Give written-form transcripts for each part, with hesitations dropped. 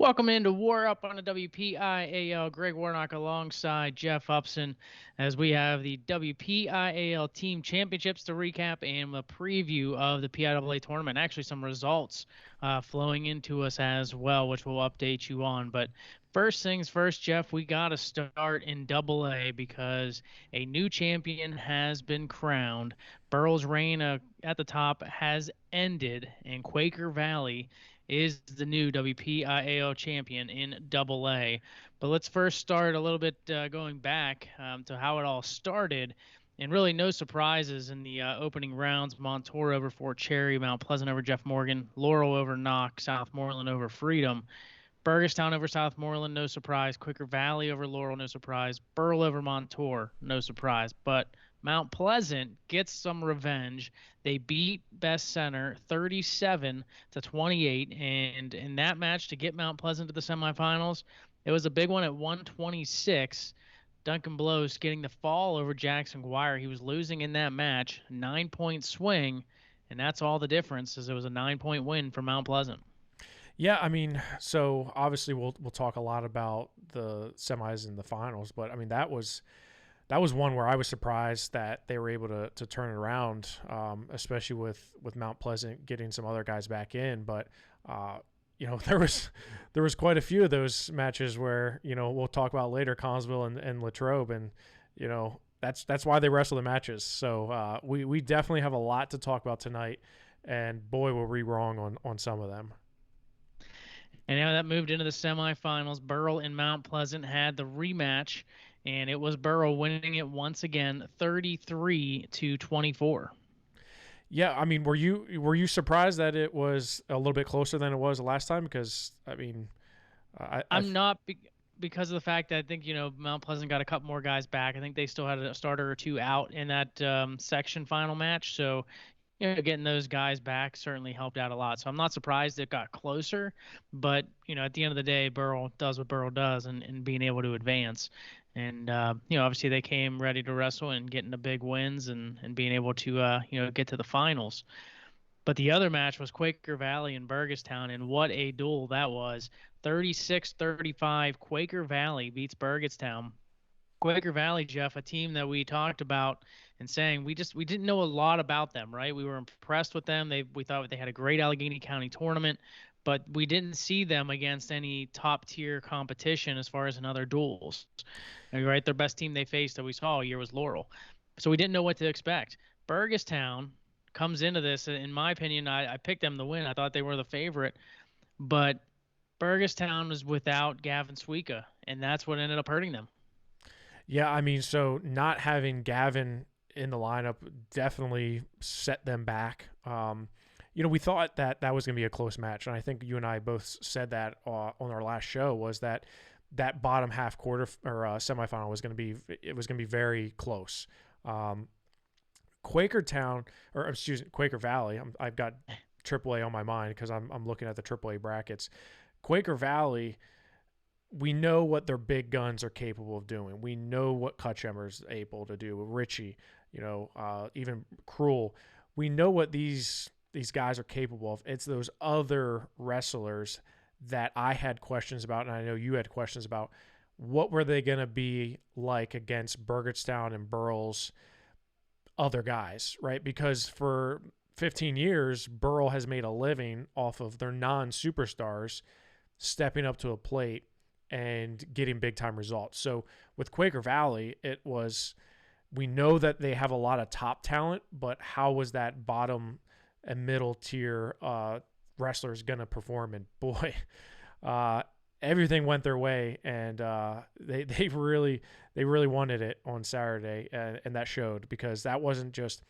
Welcome into WarUp on the WPIAL. Greg Warnock alongside Jeff Upson as we have the WPIAL Team Championships to recap and a preview of the PIAA tournament. Actually, some results flowing into us as well, which we'll update you on. But first things first, Jeff, we got to start in AA because a new champion has been crowned. Burrell's reign at the top has ended, and Quaker Valley is the new WPIAL champion in AA. But let's first start a little bit going back to how it all started. And really no surprises in the opening rounds. Montour over Fort Cherry, Mount Pleasant over Jeff Morgan, Laurel over Knox, Southmoreland over Freedom. Burgestown over Southmoreland, no surprise. Quaker Valley over Laurel, no surprise. Burl over Montour, no surprise. But Mount Pleasant gets some revenge. They beat Best Center 37-28, and in that match to get Mount Pleasant to the semifinals, it was a big one at 126. Duncan Blows getting the fall over Jackson Guire. He was losing in that match, 9-point swing, and that's all the difference, as it was a 9-point win for Mount Pleasant. Yeah, I mean, so obviously we'll talk a lot about the semis and the finals, but I mean that was one where I was surprised that they were able to turn it around, especially with Mount Pleasant getting some other guys back in. But there was quite a few of those matches where we'll talk about later, Collinsville and Latrobe, and that's why they wrestle the matches. So we definitely have a lot to talk about tonight, and boy, were we wrong on some of them. And now that moved into the semifinals. Burrell and Mount Pleasant had the rematch, and it was Burrell winning it once again, 33-24. Yeah, I mean, were you surprised that it was a little bit closer than it was the last time? Because I mean, I'm not because of the fact that I think Mount Pleasant got a couple more guys back. I think they still had a starter or two out in that section final match, so getting those guys back certainly helped out a lot. So I'm not surprised it got closer, but at the end of the day, Burrell does what Burrell does, and being able to advance. And obviously they came ready to wrestle and getting the big wins and being able to get to the finals. But the other match was Quaker Valley and Burgestown, and what a duel that was. 36-35, Quaker Valley beats Burgestown. Quaker Valley, Jeff, a team that we talked about and saying we didn't know a lot about them, right? We were impressed with them. We thought they had a great Allegheny County tournament, but we didn't see them against any top tier competition as far as in other duels. Right, their best team they faced that we saw all year was Laurel, so we didn't know what to expect. Burgestown comes into this, in my opinion, I picked them to win. I thought they were the favorite, but Burgestown was without Gavin Suika, and that's what ended up hurting them. Yeah, I mean, so not having Gavin in the lineup definitely set them back. We thought that was going to be a close match, and I think you and I both said that on our last show, was that bottom half quarter or semifinal was going to be very close. Quaker Valley. I've got AAA on my mind because I'm looking at the AAA brackets. Quaker Valley, we know what their big guns are capable of doing. We know what Kutchemer's able to do. Richey, even Cruel. We know what these guys are capable of. It's those other wrestlers that I had questions about, and I know you had questions about. What were they going to be like against Burgestown and Burrell's other guys, right? Because for 15 years, Burrell has made a living off of their non-superstars stepping up to a plate and getting big-time results. So with Quaker Valley, we know that they have a lot of top talent, but how was that bottom and middle tier wrestlers going to perform? And boy, everything went their way, and they really wanted it on Saturday, and that showed, because that wasn't just,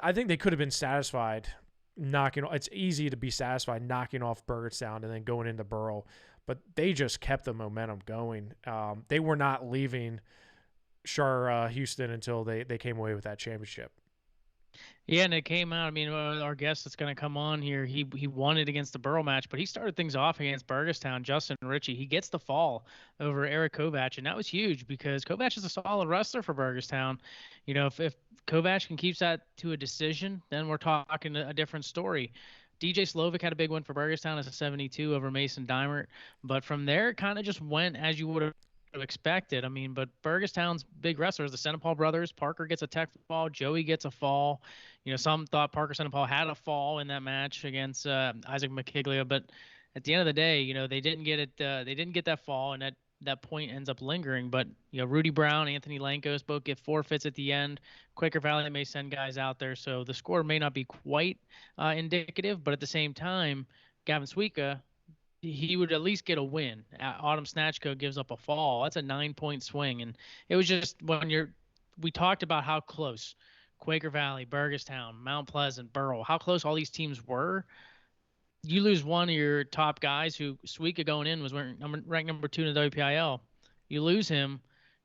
I think they could have been satisfied it's easy to be satisfied knocking off Burgestown and then going into Burrell, but they just kept the momentum going. They were not leaving Houston until they came away with that championship. Yeah, and it came out. I mean, our guest that's going to come on here, he won it against the Burrow match, but he started things off against Burgestown, Justin Richey. He gets the fall over Eric Kovac, and that was huge because Kovac is a solid wrestler for Burgestown. If Kovac can keep that to a decision, then we're talking a different story. DJ Slovic had a big win for Burgestown as a 72 over Mason Dimert. But from there, it kind of just went as you would have expected. I mean, but Burgestown's big wrestlers, the Senapal brothers, Parker gets a tech fall, Joey gets a fall. Some thought Parker Senapal had a fall in that match against Isaac McKiglia, but at the end of the day, they didn't get it. They didn't get that fall, and that point ends up lingering. But Rudy Brown, Anthony Lankos both get forfeits at the end. Quaker Valley may send guys out there, so the score may not be quite indicative, but at the same time, Gavin Suika, he would at least get a win. Autumn Snatchko gives up a fall. That's a 9-point swing, and it was just we talked about how close Quaker Valley, Burgestown, Mount Pleasant, Burrell, how close all these teams were. You lose one of your top guys who Suika going in was ranked number 2 in the WPIAL. You lose him,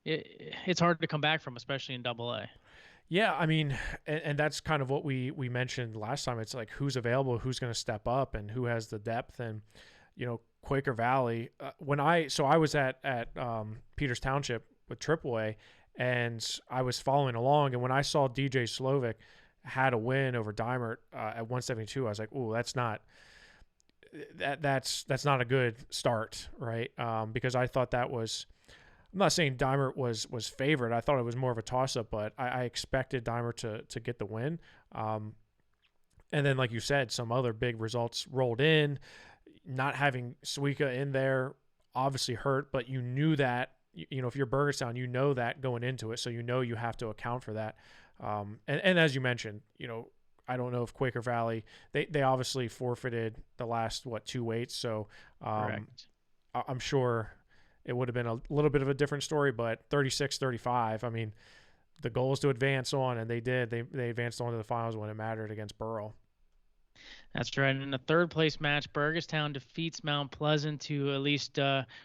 it's hard to come back from, especially in AA. Yeah, I mean, and that's kind of what we mentioned last time. It's like who's available, who's going to step up, and who has the depth. And Quaker Valley. I was at Peters Township with AAA, and I was following along. And when I saw DJ Slovic had a win over Dimert at 172, I was like, "Ooh, that's not a good start, right?" Because I thought that was. I'm not saying Dimert was favored. I thought it was more of a toss-up, but I expected Dimert to get the win. And then, like you said, some other big results rolled in. Not having Suika in there obviously hurt, but you knew that, if you're Burgestown, you know that going into it, so you have to account for that. And as you mentioned, I don't know if Quaker Valley, they obviously forfeited the last, 2 weights, so I'm sure it would have been a little bit of a different story, but 36-35, I mean, the goal is to advance on, and they did. They advanced on to the finals when it mattered against Burrell. That's right. In the third place match, Burgestown defeats Mount Pleasant to at least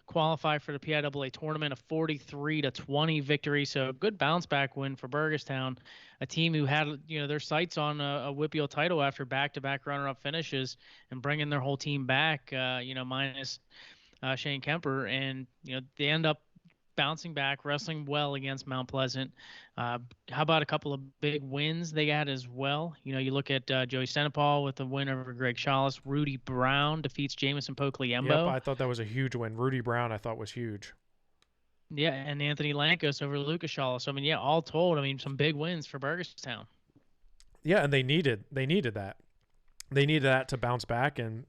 qualify for the PIAA tournament, a 43-20 victory. So a good bounce back win for Burgestown, a team who had their sights on a WPIAL title after back-to-back runner-up finishes and bringing their whole team back. Minus Shane Kemper, and they end up bouncing back, wrestling well against Mount Pleasant. How about a couple of big wins they got as well? You look at Joey Senapal with a win over Greg Chalice. Rudy Brown defeats Jamison Pokliembo. Yep, I thought that was a huge win. Rudy Brown, I thought, was huge. Yeah, and Anthony Lankos over Lucas Chalice. I mean, all told, some big wins for Burgestown. Yeah, and they needed that. They needed that to bounce back, and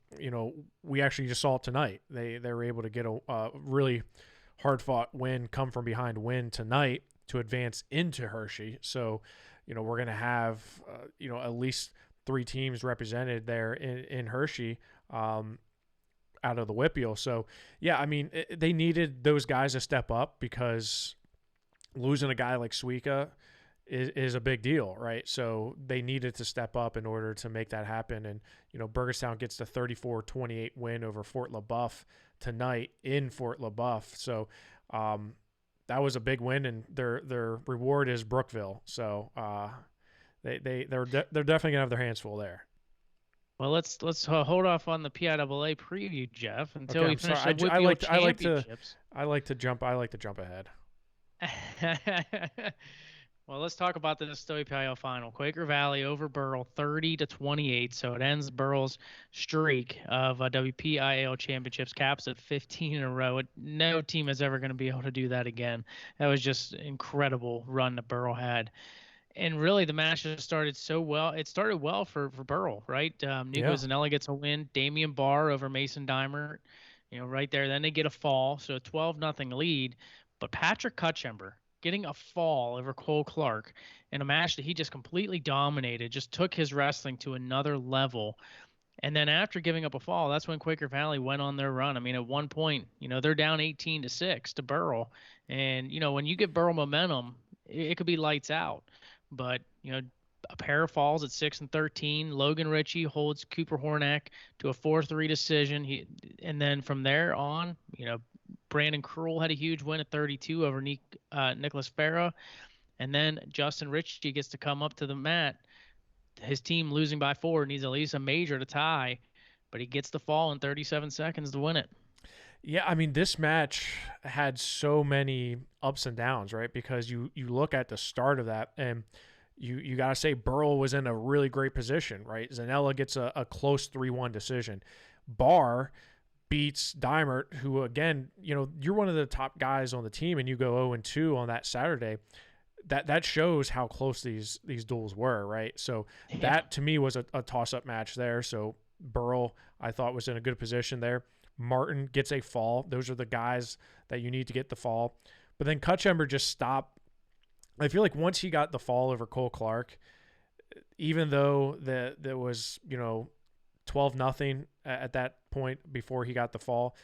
we actually just saw it tonight. They were able to get a really hard-fought win, come from behind win tonight to advance into Hershey. So, we're going to have, at least 3 teams represented there in Hershey out of the WPIAL. So, yeah, I mean, they needed those guys to step up because losing a guy like Suika is a big deal, right? So they needed to step up in order to make that happen. And, Burgestown gets the 34-28 win over Fort LaBeouf tonight in Fort LaBeouf. So that was a big win, and their reward is Brookville. So they're definitely gonna have their hands full there. Well, let's hold off on the PIAA preview, Jeff, until we finish the I like to jump ahead. Well, let's talk about the WPIAL final. Quaker Valley over Burrell 30-28. So it ends Burrell's streak of WPIAL championships, caps at 15 in a row. No team is ever going to be able to do that again. That was just an incredible run that Burrell had. And really, the match just started so well. It started well for Burrell, right? Nico Zanelli gets a win. Damian Barr over Mason Dimert, right there. Then they get a fall. So 12-0 lead. But Patrick Cutchember getting a fall over Cole Clark in a match that he just completely dominated, just took his wrestling to another level. And then after giving up a fall, that's when Quaker Valley went on their run. I mean, at one point, they're down 18-6 to Burrell. And, when you give Burrell momentum, it could be lights out. But, a pair of falls at 6 and 13. Logan Richey holds Cooper Hornack to a 4-3 decision. And then from there on, Brandon Krull had a huge win at 32 over Nicholas Farah. And then Justin Richey gets to come up to the mat. His team losing by 4 needs at least a major to tie, but he gets the fall in 37 seconds to win it. Yeah, I mean, this match had so many ups and downs, right? Because you look at the start of that, and you got to say Burrell was in a really great position, right? Zanella gets a close 3-1 decision. Barr beats Dimert, who, again, you're one of the top guys on the team, and you go 0-2 on that Saturday. That shows how close these duels were, right? So that to me was a toss-up match there. So Burrell, I thought, was in a good position there. Martin gets a fall. Those are the guys that you need to get the fall. But then Kutchember just stopped. I feel like once he got the fall over Cole Clark, even though there was 12-0 at that point before he got the fall,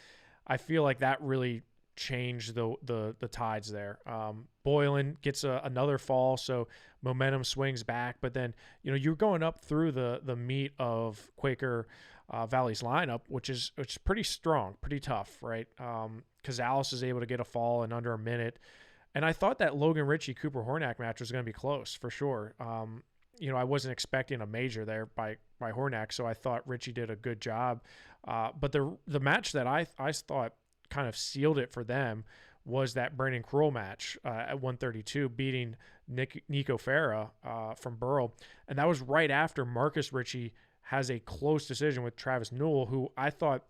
I feel like that really changed the tides there. Boylan gets another fall, so momentum swings back. But then you're going up through the meat of Quaker Valley's lineup, which is pretty strong, pretty tough, right? Cazales is able to get a fall in under a minute. And I thought that Logan Richey Cooper Hornack match was going to be close for sure. I wasn't expecting a major there by Hornack, so I thought Richey did a good job. But the match that I thought kind of sealed it for them was that Brandon Kroll match at 132, beating Nico Farah from Burrell. And that was right after Marcus Richey has a close decision with Travis Newell, who I thought,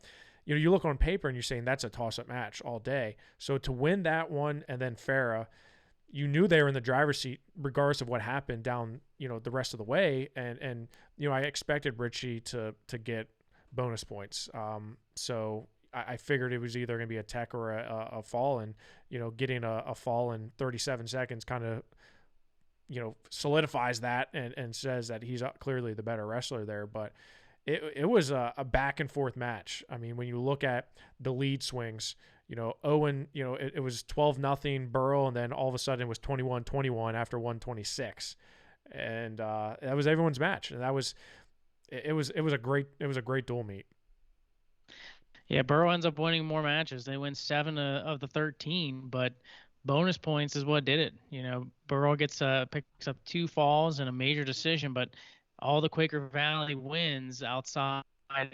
you look on paper and you're saying that's a toss-up match all day. So to win that one and then Farah, you knew they were in the driver's seat regardless of what happened down, the rest of the way. And I expected Richey to get bonus points. So I figured it was either going to be a tech or a fall, and, getting a fall in 37 seconds kind of, solidifies that and says that he's clearly the better wrestler there. But it was a back and forth match. I mean, when you look at the lead swings, Owen, it was 12-0 Burrell, and then all of a sudden it was 21-21 after 126. And that was everyone's match. And it was a great dual meet. Yeah, Burrow ends up winning more matches. They win 7 of the 13, but bonus points is what did it. Burrow picks up 2 falls and a major decision, but all the Quaker Valley wins outside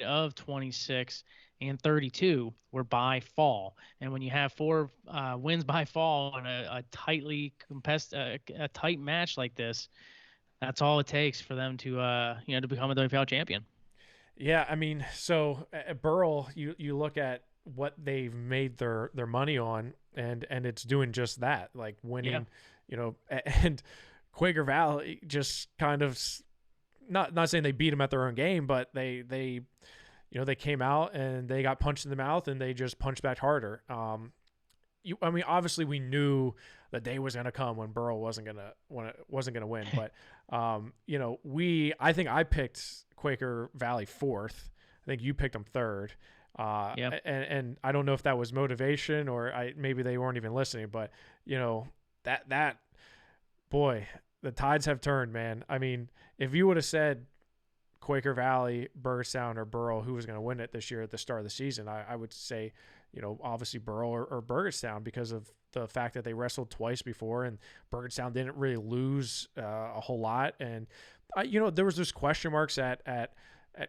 of 26 and 32 were by fall. And when you have 4 wins by fall in a tightly a tight match like this, that's all it takes for them to to become a WPIAL champion. Yeah, I mean, so at Burrell, you look at what they've made their money on, and it's doing just that, like winning, and Quaker Valley just kind of not saying they beat them at their own game, but they came out and they got punched in the mouth and they just punched back harder. Obviously we knew the day was going to come when Burrell wasn't going to win, but I think I picked Quaker Valley 4th. I think you picked them 3rd. And I don't know if that was motivation or maybe they weren't even listening, but that boy, the tides have turned, man. I mean, if you would have said Quaker Valley, Burgettstown, or Burrell who was going to win it this year at the start of the season, I would say, obviously Burrell or Burgettstown, because of the fact that they wrestled twice before and Burgettstown didn't really lose a whole lot. And, there was just question marks at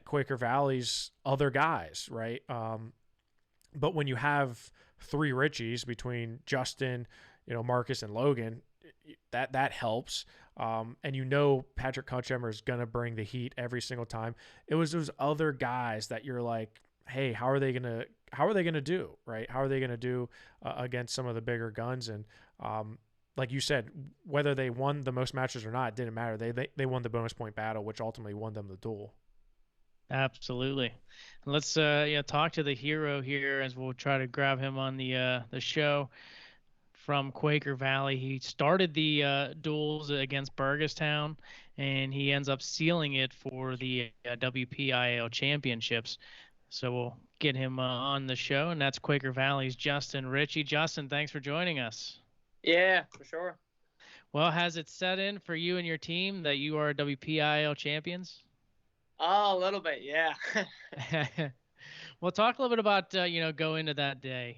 Quaker Valley's other guys, right? But when you have 3 Richeys between Justin, Marcus, and Logan, that helps. And Patrick Kutchember is going to bring the heat every single time. It was those other guys that you're like, hey, how are they going to do, right? How are they going to do against some of the bigger guns? And like you said, whether they won the most matches or not, it didn't matter. They won the bonus point battle, which ultimately won them the duel. Absolutely. Let's talk to the hero here as we'll try to grab him on the show. From Quaker Valley, he started the duels against Burgettstown, and he ends up sealing it for the WPIAL championships. So we'll get him on the show, and that's Quaker Valley's Justin Richey. Justin, thanks for joining us. Yeah, for sure. Well, has it set in for you and your team that you are WPIAL champions? Oh, a little bit, yeah. Well, talk a little bit about, go into that day.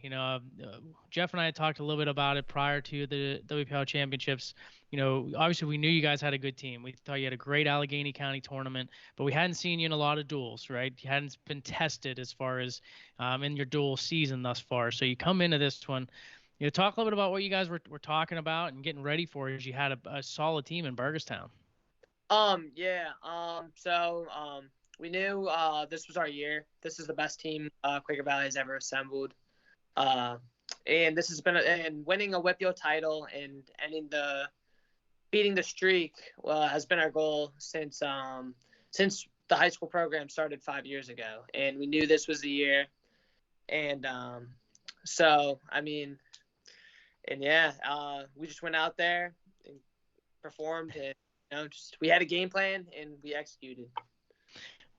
Jeff and I talked a little bit about it prior to the WPIAL championships. Obviously we knew you guys had a good team. We thought you had a great Allegheny County tournament, but we hadn't seen you in a lot of duels, right? You hadn't been tested as far as in your duel season thus far. So you come into this one, talk a little bit about what you guys were talking about and getting ready for as you had a solid team in Burgettstown. Yeah. We knew this was our year. This is the best team Quaker Valley has ever assembled. Uh, and this has been and winning a WPIAL title and beating the streak has been our goal since the high school program started 5 years ago. And we knew this was the year. And so I mean, and yeah, we just went out there and performed, and just we had a game plan and we executed.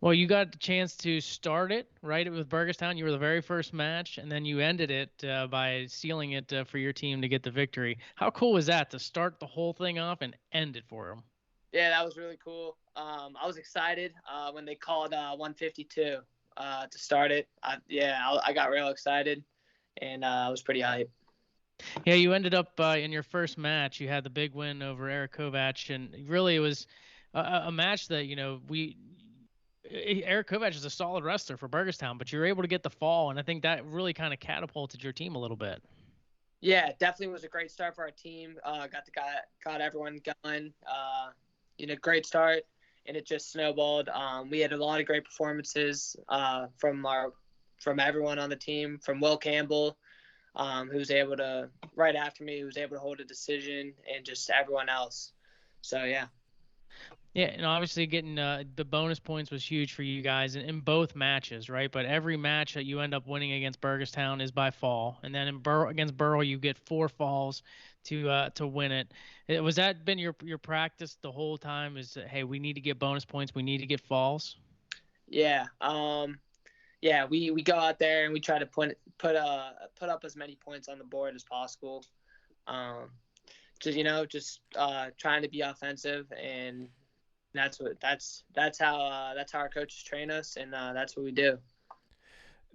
Well, you got the chance to start it, right, with Burgestown. You were the very first match, and then you ended it by sealing it for your team to get the victory. How cool was that to start the whole thing off and end it for them? Yeah, that was really cool. I was excited when they called 152 to start it. I got real excited, and I was pretty hyped. Yeah, you ended up in your first match. You had the big win over Eric Kovac, and really it was a match that Eric Kovac is a solid wrestler for Burgestown, but you were able to get the fall, and I think that really kind of catapulted your team a little bit. Yeah, definitely was a great start for our team. Got everyone going. Great start, and it just snowballed. We had a lot of great performances from everyone on the team, from Will Campbell, who was able to right after me, who was able to hold a decision, and just everyone else. So yeah. Yeah, and obviously getting the bonus points was huge for you guys in both matches, right? But every match that you end up winning against Burgestown is by fall, and then against Burl you get 4 falls to win it. Was that been your practice the whole time? Is that, hey, we need to get bonus points, we need to get falls? Yeah. Yeah. We go out there and we try to put up as many points on the board as possible. Just trying to be offensive, and that's how our coaches train us, and that's what we do.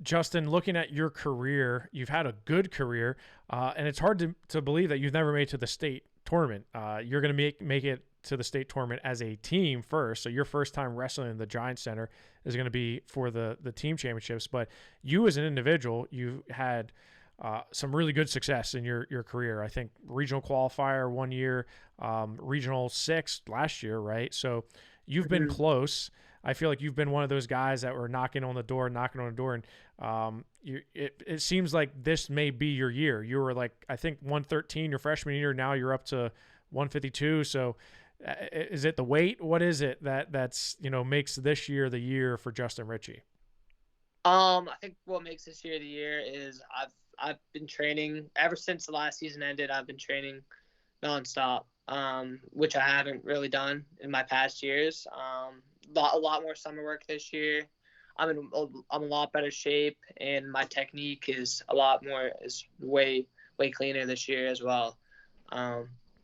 Justin, looking at your career, you've had a good career, and it's hard to believe that you've never made it to the state tournament. You're going to make it to the state tournament as a team first, so your first time wrestling in the Giant Center is going to be for the team championships. But you as an individual, you had some really good success in your career. I think regional qualifier one year, regional 6 last year, right? So you've been close. I feel like you've been one of those guys that were knocking on the door, and it seems like this may be your year. You were like, I think 113 your freshman year. Now you're up to 152. So is it the weight? What is it that's makes this year the year for Justin Richey? I think what makes this year the year is I've been training ever since the last season ended. I've been training nonstop, which I haven't really done in my past years. A lot more summer work this year. I'm in a lot better shape, and my technique is way cleaner this year as well.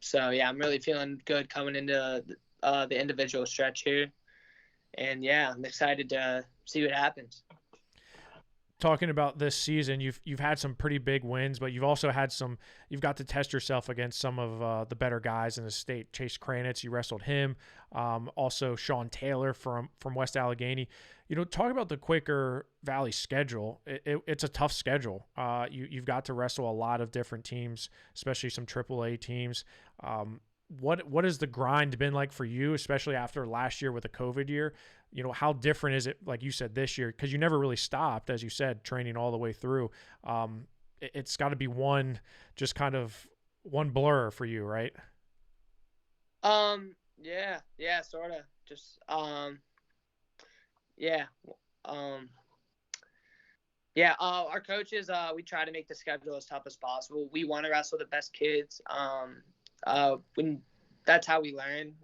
So yeah, I'm really feeling good coming into the individual stretch here, and yeah, I'm excited to see what happens. Talking about this season, you've had some pretty big wins, but you've also had you've got to test yourself against some of the better guys in the state. Chase Kranitz, you wrestled him. Also Sean Taylor from West Allegheny. Talk about the Quaker Valley schedule. It's a tough schedule. You've got to wrestle a lot of different teams, especially some AAA teams. What has the grind been like for you, especially after last year with the COVID year? How different is it, like you said, this year? Because you never really stopped, as you said, training all the way through. It's got to be one blur for you, right? Yeah, sort of. Just yeah. Our coaches, we try to make the schedule as tough as possible. We want to wrestle the best kids. When that's how we learn.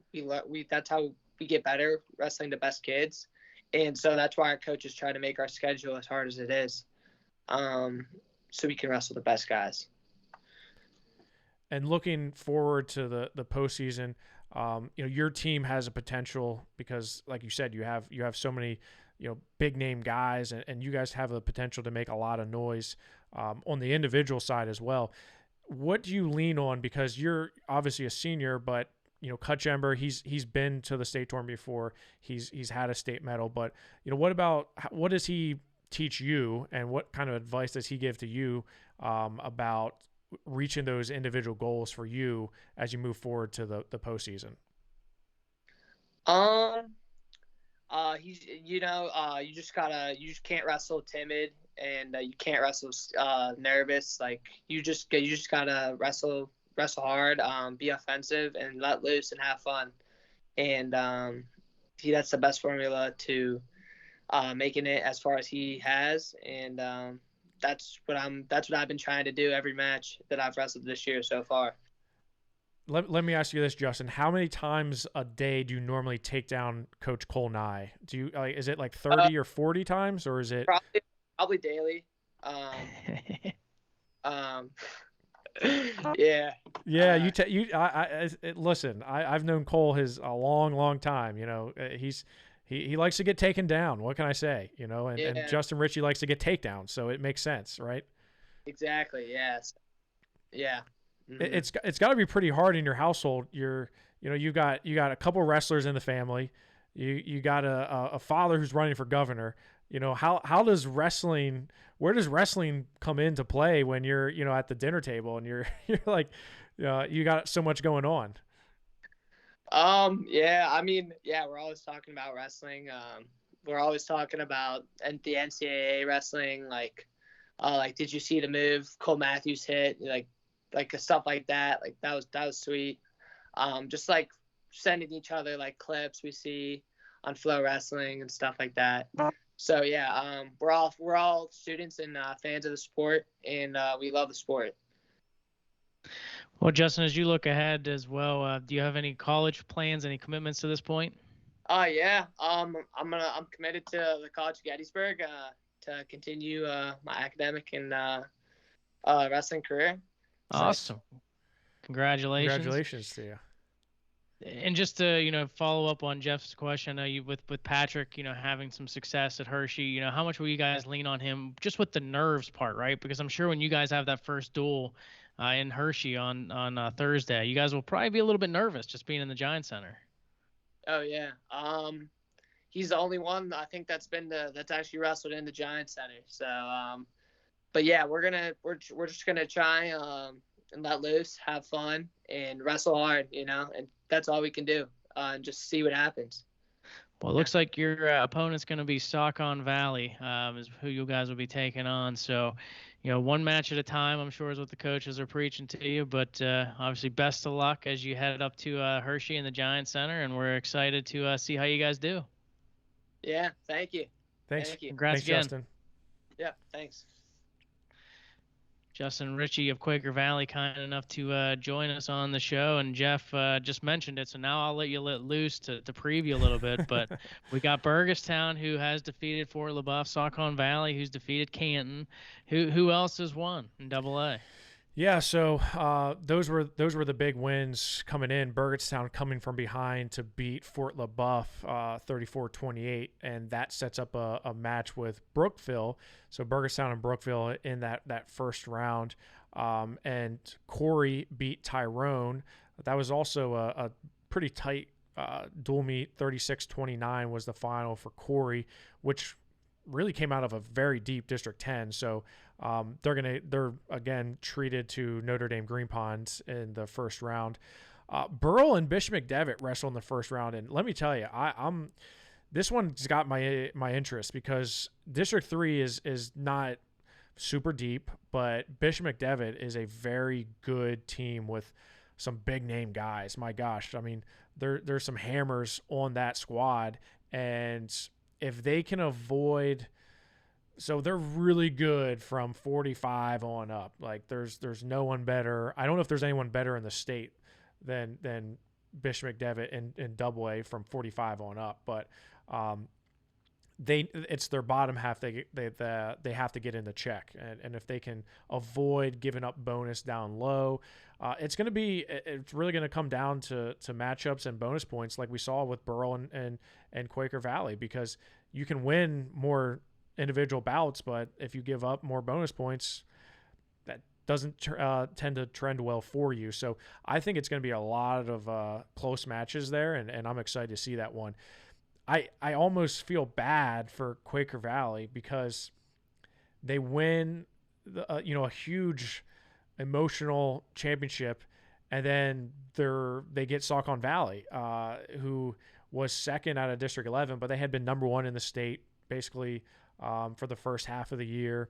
That's how we get better, wrestling the best kids. And so that's why our coaches try to make our schedule as hard as it is, so we can wrestle the best guys. And looking forward to the postseason, your team has a potential because, like you said, you have so many big name guys, and you guys have the potential to make a lot of noise on the individual side as well. What do you lean on? Because you're obviously a senior, but Kutchember, he's been to the state tournament before. He's had a state medal, but what does he teach you, and what kind of advice does he give to you about reaching those individual goals for you as you move forward to the postseason? Um, he's you just can't wrestle timid, and you can't wrestle nervous. Like you just gotta wrestle hard, be offensive, and let loose and have fun. And that's the best formula to making it as far as he has. And that's what I've been trying to do every match that I've wrestled this year so far. Let me ask you this, Justin. How many times a day do you normally take down Coach Cole Nye? Do you is it like 30 or 40 times, or is it probably daily? Um, yeah. Yeah, listen. I've known Cole a long time. You know, he likes to get taken down. What can I say? You know, and Justin Richey likes to get takedowns, so it makes sense, right? Exactly. Yes. Yeah. Mm-hmm. It's got to be pretty hard in your household. You got a couple wrestlers in the family. You got a father who's running for governor. You know, how does wrestling? Where does wrestling come into play when you're at the dinner table and you're like, you got so much going on? Yeah. I mean, yeah, we're always talking about wrestling. We're always talking about the NCAA wrestling. Like, did you see the move Cole Matthews hit? Like stuff like that. Like that was sweet. Just like sending each other like clips we see on Flow Wrestling and stuff like that. So yeah, we're all students and fans of the sport, and we love the sport. Well, Justin, as you look ahead as well, do you have any college plans, any commitments to this point? Yeah. I'm committed to the College of Gettysburg to continue my academic and wrestling career. Awesome. So, Congratulations to you. And just to follow up on Jeff's question, you with Patrick, having some success at Hershey, how much will you guys lean on him just with the nerves part, right? Because I'm sure when you guys have that first duel in Hershey on Thursday, you guys will probably be a little bit nervous just being in the Giant Center. Oh yeah. He's the only one I think that's actually wrestled in the Giant Center. So but yeah, we're just gonna try and let loose, have fun, and wrestle hard, and that's all we can do, and just see what happens. Well, it looks like your opponent's going to be Saucon Valley, is who you guys will be taking on. So, one match at a time, I'm sure, is what the coaches are preaching to you. But obviously, best of luck as you head up to Hershey in the Giant Center, and we're excited to see how you guys do. Yeah, thank you. Thanks. Thank you. Congrats again. Justin. Yeah, thanks. Justin Richey of Quaker Valley, kind enough to join us on the show, and Jeff just mentioned it, so now I'll let you let loose to preview a little bit. But we got Burgestown, who has defeated Fort LaBeouf, Saucon Valley, who's defeated Canton. Who else has won in AA? Yeah, so those were the big wins coming in. Burgettstown coming from behind to beat Fort LaBeouf 34-28, and that sets up a match with Brookville. So Burgettstown and Brookville in that first round, and Corey beat Tyrone. That was also a pretty tight dual meet. 36-29 was the final for Corey, which really came out of a very deep District 10. So they're again treated to Notre Dame Green Ponds in the first round. Burrell and Bishop McDevitt wrestle in the first round, and let me tell you, I'm this one's got my interest because District 3 is not super deep, but Bishop McDevitt is a very good team with some big name guys. My gosh, I mean, there's some hammers on that squad, and if they can avoid. So they're really good from 45 on up. Like there's no one better. I don't know if there's anyone better in the state than Bishop McDevitt in AA from 45 on up. But it's their bottom half they have to get into check, and if they can avoid giving up bonus down low, it's really gonna come down to matchups and bonus points like we saw with Burrell and Quaker Valley, because you can win more individual bouts, but if you give up more bonus points, that doesn't tend to trend well for you. So I think it's going to be a lot of close matches there, and I'm excited to see that one. I almost feel bad for Quaker Valley because they win a huge emotional championship, and then they get Saucon Valley, who was second out of District 11, but they had been number one in the state basically for the first half of the year.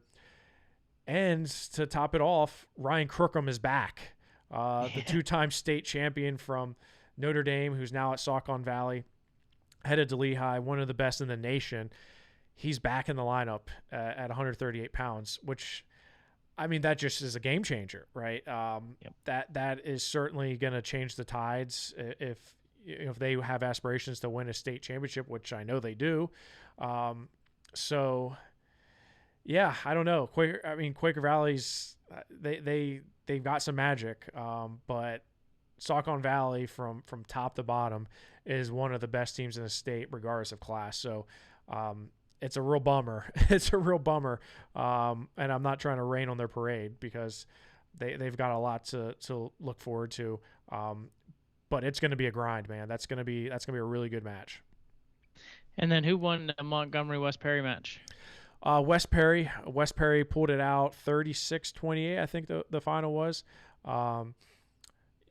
And to top it off, Ryan Crookham is back, the two-time state champion from Notre Dame, who's now at Saucon Valley, headed to Lehigh, one of the best in the nation. He's back in the lineup at 138 pounds, which, I mean, that just is a game changer, right? That is certainly going to change the tides if they have aspirations to win a state championship, which I know they do. So, yeah, I don't know. Quaker Valley's they've got some magic, but Saucon Valley from top to bottom is one of the best teams in the state, regardless of class. So, it's a real bummer. It's a real bummer. And I'm not trying to rain on their parade because they've got a lot to look forward to. But it's going to be a grind, man. That's going to be a really good match. And then who won the Montgomery-West Perry match? West Perry pulled it out 36-28, I think the final was.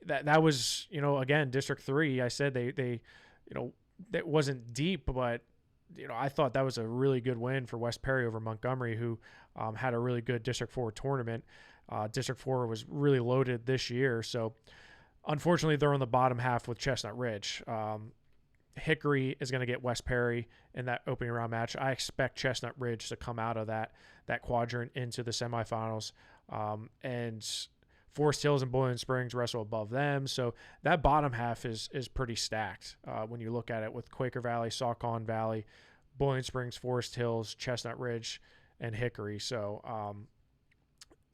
That was, again, District 3. I said they that wasn't deep, but I thought that was a really good win for West Perry over Montgomery, who had a really good District 4 tournament. District 4 was really loaded this year, so unfortunately they're on the bottom half with Chestnut Ridge. Hickory is going to get West Perry in that opening round match. I expect Chestnut Ridge to come out of that quadrant into the semifinals, and Forest Hills and Boiling Springs wrestle above them. So that bottom half is pretty stacked when you look at it, with Quaker Valley, Saucon Valley, Boiling Springs, Forest Hills, Chestnut Ridge, and Hickory. So,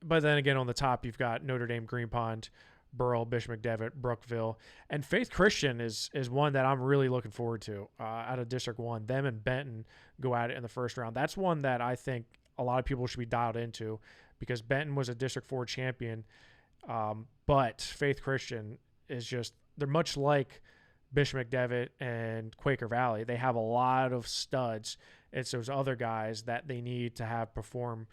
but then again, on the top, you've got Notre Dame, Green Pond, Burrell, Bishop McDevitt, Brookville, and Faith Christian is one that I'm really looking forward to out of District 1. Them and Benton go at it in the first round. That's one that I think a lot of people should be dialed into, because Benton was a District 4 champion, but Faith Christian is just, they're much like Bishop McDevitt and Quaker Valley. They have a lot of studs. It's those other guys that they need to have perform,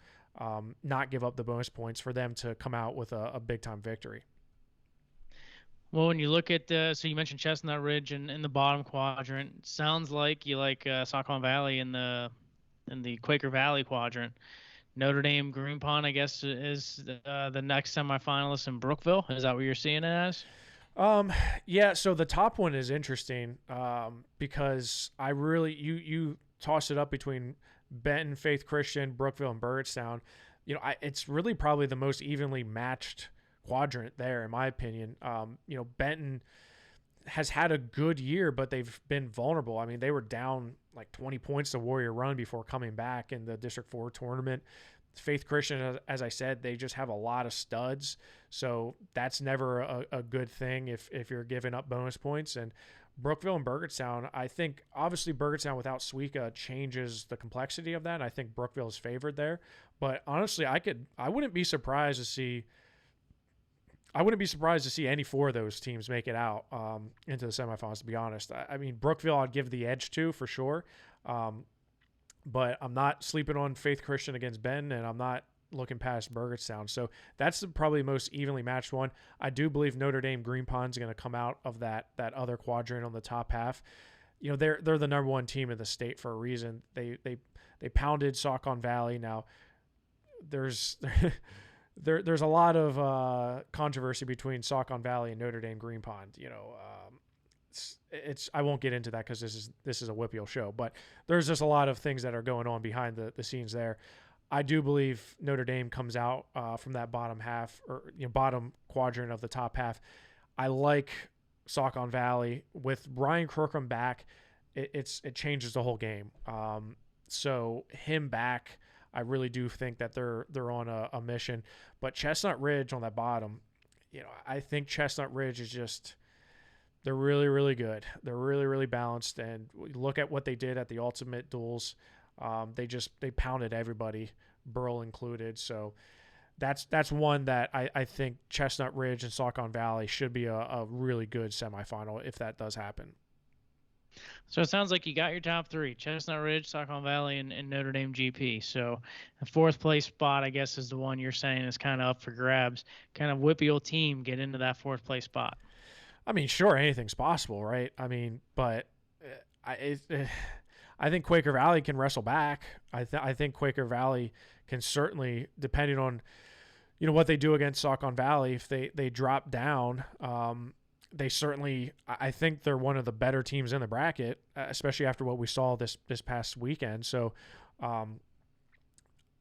not give up the bonus points for them to come out with a big-time victory. Well, when you look at so you mentioned Chestnut Ridge in the bottom quadrant. Sounds like you like Saucon Valley in the Quaker Valley quadrant. Notre Dame, Green Pond, I guess, is the next semifinalist in Brookville. Is that what you're seeing it as? Yeah. So the top one is interesting because I really you toss it up between Benton, Faith Christian, Brookville, and Burgettstown. It's really probably the most evenly matched quadrant there, in my opinion. Benton has had a good year, but they've been vulnerable. I mean, they were down like 20 points to Warrior Run before coming back in the District 4 tournament. Faith Christian, as I said, they just have a lot of studs, so that's never a good thing if you're giving up bonus points. And Brookville and Burgettstown, I think obviously Burgettstown without Suika changes the complexity of that. I think Brookville is favored there, but honestly, I wouldn't be surprised to see any four of those teams make it out into the semifinals, to be honest. I mean, Brookville I'd give the edge to for sure, but I'm not sleeping on Faith Christian against Ben, and I'm not looking past Burgettstown. So that's probably the most evenly matched one. I do believe Notre Dame Green Pond's going to come out of that other quadrant on the top half. They're the number one team in the state for a reason. They pounded Saucon Valley. Now there's a lot of controversy between Saucon Valley and Notre Dame Green Pond. I won't get into that because this is a WPIAL show, but there's just a lot of things that are going on behind the scenes there. I do believe Notre Dame comes out from that bottom half, or bottom quadrant of the top half. I like Saucon Valley with Ryan Crookham back. It changes the whole game. So him back, I really do think that they're on a mission. But Chestnut Ridge on that bottom, I think Chestnut Ridge is just, they're really, really good. They're really, really balanced. And look at what they did at the Ultimate Duels. They pounded everybody, Burl included. So that's one that I think Chestnut Ridge and Saucon Valley should be a really good semifinal if that does happen. So it sounds like you got your top three: Chestnut Ridge, Saucon Valley, and Notre Dame GP. So the fourth place spot, I guess, is the one you're saying is kind of up for grabs. Kind of WPIAL team get into that fourth place spot. I mean, sure, anything's possible, right? I mean, but I think Quaker Valley can wrestle back. I think Quaker Valley can certainly, depending on what they do against Saucon Valley, if they drop down, they certainly, I think they're one of the better teams in the bracket, especially after what we saw this past weekend. So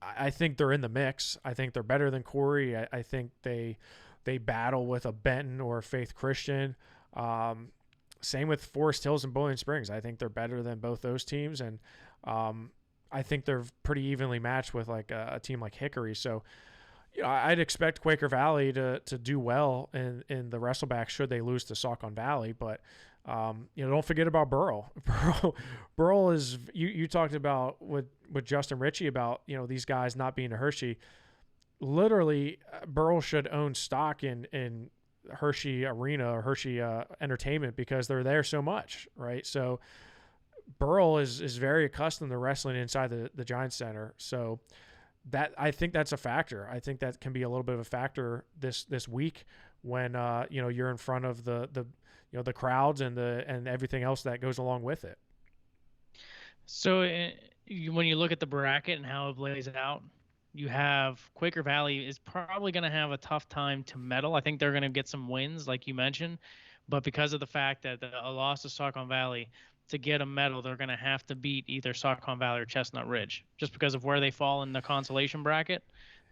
I think they're in the mix. I think they're better than Corey. I think they battle with a Benton or a Faith Christian. Same with Forest Hills and Bowling Springs. I think they're better than both those teams, and I think they're pretty evenly matched with like a team like Hickory. So I'd expect Quaker Valley to do well in the wrestleback should they lose to Saucon Valley, but don't forget about Burrell. Burrell is you talked about with Justin Richey about these guys not being a Hershey. Literally, Burrell should own stock in Hershey Arena or Hershey Entertainment because they're there so much, right? So Burrell is very accustomed to wrestling inside the Giants Center, so that I think that's a factor. I think that can be a little bit of a factor this week when you're in front of the crowds and everything else that goes along with it. So when you look at the bracket and how it lays out, you have Quaker Valley is probably going to have a tough time to medal. I think they're going to get some wins, like you mentioned, but because of the fact that a loss to Saucon Valley, to get a medal, they're going to have to beat either Saucon Valley or Chestnut Ridge, just because of where they fall in the consolation bracket.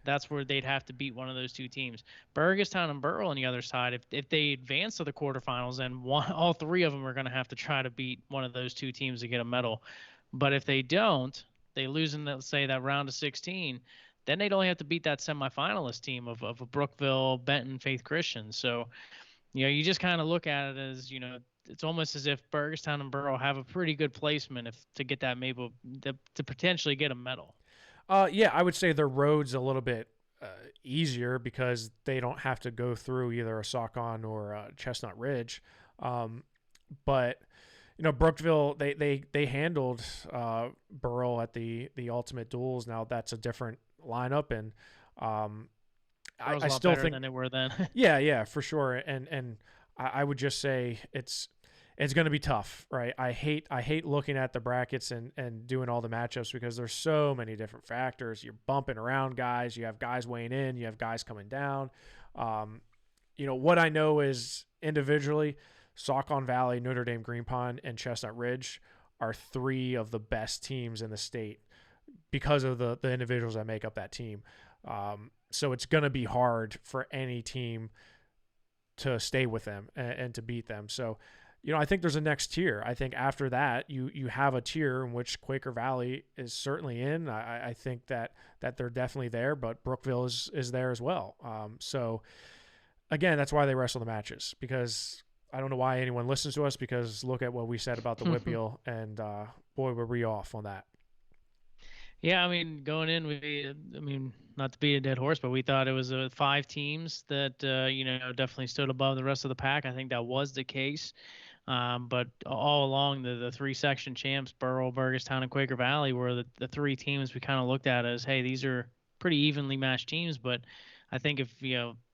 That's where they'd have to beat one of those two teams. Burgestown and Burrell on the other side, if they advance to the quarterfinals, then all three of them are going to have to try to beat one of those two teams to get a medal. But if they don't, they lose in, let's say, that round of 16, then they'd only have to beat that semifinalist team of Brookville, Benton, Faith Christian. So, you just kind of look at it as, it's almost as if Burgestown and Burrell have a pretty good placement to get that maybe to potentially get a medal. Yeah, I would say their road's a little bit easier because they don't have to go through either a Saucon or a Chestnut Ridge. But Brookville, they handled Burrell at the Ultimate Duels. Now that's a different lineup, and I still think than they were then. yeah, for sure. And I would just say it's going to be tough, right? I hate looking at the brackets and doing all the matchups because there's so many different factors. You're bumping around guys. You have guys weighing in. You have guys coming down. What I know is individually, Saucon Valley, Notre Dame, Green Pond, and Chestnut Ridge are three of the best teams in the state because of the individuals that make up that team. So it's going to be hard for any team to stay with them and to beat them. So, I think there's a next tier. I think after that, you have a tier in which Quaker Valley is certainly in. I think that they're definitely there, but Brookville is there as well. So, again, that's why they wrestle the matches, because I don't know why anyone listens to us, because look at what we said about the WPIAL, and boy, were we off on that. Yeah, going in, not to beat a dead horse, but we thought it was 5 teams that, definitely stood above the rest of the pack. I think that was the case. But all along, the 3-section champs, Burrell, Burgestown, and Quaker Valley, were the 3 teams we kind of looked at as, hey, these are pretty evenly matched teams. But I think if,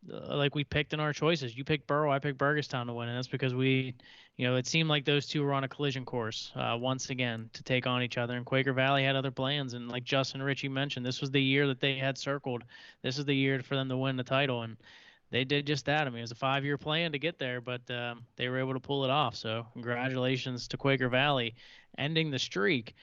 like we picked in our choices, you picked Burrell, I picked Burgestown to win. And that's because it seemed like those two were on a collision course once again to take on each other. And Quaker Valley had other plans. And like Justin Richey mentioned, this was the year that they had circled. This is the year for them to win the title. And they did just that. It was a 5-year plan to get there, but they were able to pull it off. So congratulations to Quaker Valley ending the streak.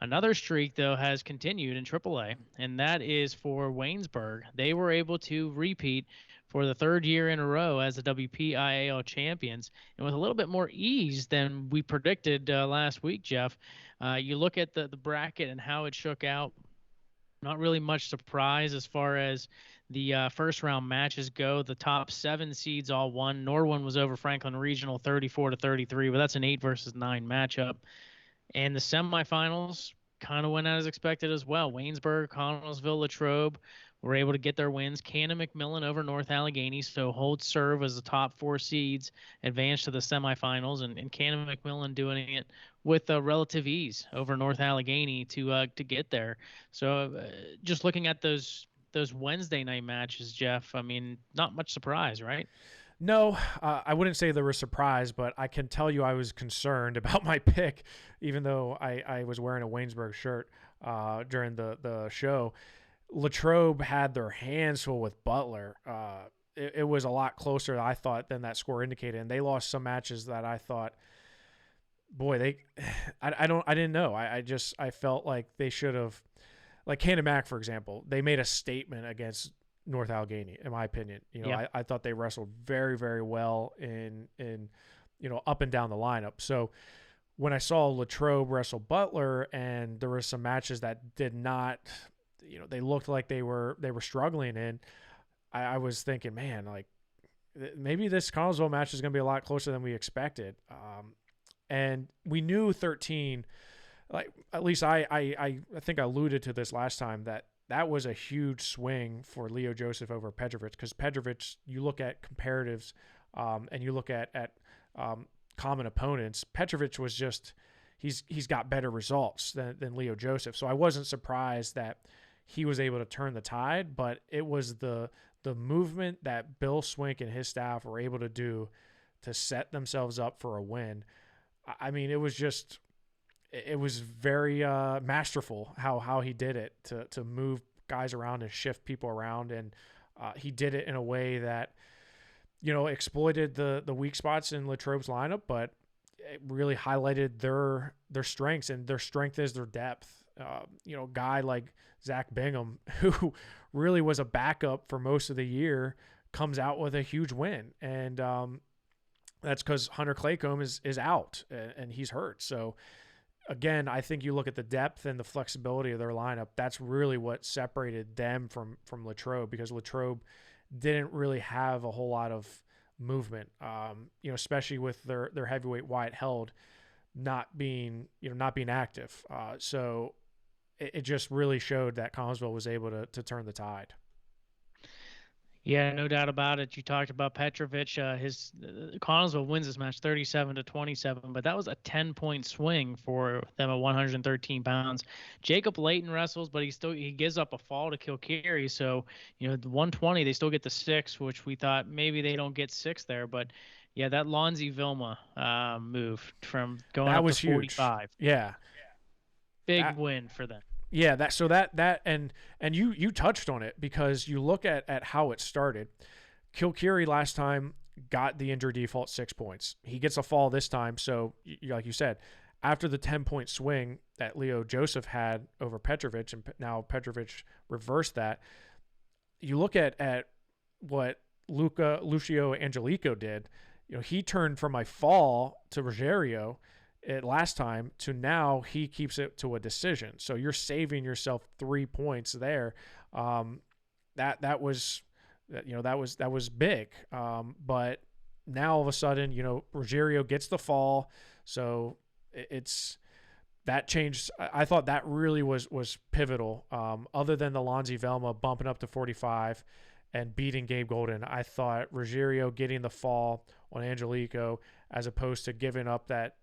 Another streak, though, has continued in AAA, and that is for Waynesburg. They were able to repeat for the 3rd year in a row as the WPIAL champions, and with a little bit more ease than we predicted last week, Jeff. You look at the bracket and how it shook out. Not really much surprise as far as the first-round matches go. The top 7 seeds all won. Norwin was over Franklin Regional 34-33, but that's an 8 versus 9 matchup. And the semifinals kind of went out as expected as well. Waynesburg, Connellsville, Latrobe were able to get their wins. Cannon McMillan over North Allegheny, so hold serve as the top 4 seeds, advanced to the semifinals, and Cannon McMillan doing it with relative ease over North Allegheny to get there. So just looking at those Wednesday night matches, Jeff, not much surprise, right? No, I wouldn't say they were surprised, but I can tell you I was concerned about my pick, even though I was wearing a Waynesburg shirt during the show. Latrobe had their hands full with Butler. It was a lot closer, I thought, than that score indicated, and they lost some matches that I thought, boy, I didn't know. I felt like they should have, like Cannon Mac, for example, they made a statement against North Allegheny, in my opinion. I thought they wrestled very, very well in up and down the lineup. So when I saw Latrobe wrestle Butler, and there were some matches that did not, they looked like they were struggling in, I was thinking, man, like maybe this Collinsville match is going to be a lot closer than we expected. And we knew 13, like at least I think I alluded to this last time, that was a huge swing for Leo Joseph over Petrovic, because Petrovic, you look at comparatives and you look at common opponents, Petrovic was just, he's got better results than Leo Joseph. So I wasn't surprised that he was able to turn the tide, but it was the movement that Bill Swink and his staff were able to do to set themselves up for a win. I mean, it was very masterful how he did it to move guys around and shift people around, and he did it in a way that exploited the weak spots in Latrobe's lineup, but it really highlighted their strengths, and their strength is their depth. A guy like Zach Bingham, who really was a backup for most of the year, comes out with a huge win, and that's because Hunter Claycomb is out and he's hurt. So again, I think you look at the depth and the flexibility of their lineup. That's really what separated them from Latrobe, because Latrobe didn't really have a whole lot of movement, especially with their heavyweight Wyatt Held not being active. So it just really showed that Collinsville was able to turn the tide. Yeah, no doubt about it. You talked about Petrovic. Collinsville wins this match 37-27, but that was a 10-point swing for them at 113 pounds. Jacob Layton wrestles, but he gives up a fall to Kilcarry. So, the 120, they still get the 6, which we thought maybe they don't get 6 there. But, yeah, that Lonzy Vilma move from going that up was to 45. Huge. Yeah. Big win for them. Yeah, and you touched on it, because you look at how it started. Kilcarry last time got the injury default 6 points. He gets a fall this time, so like you said, after the 10-point swing that Leo Joseph had over Petrovic, and now Petrovic reversed that. You look at what Lucio Angelico did. He turned from a fall to Ruggiero last time to now he keeps it to a decision. So you're saving yourself 3 points there. That was big. But now all of a sudden, Ruggiero gets the fall. So it's that changed. I thought that really was pivotal. Other than the Lonzy Velma bumping up to 45 and beating Gabe Golden, I thought Ruggiero getting the fall on Angelico, as opposed to giving up that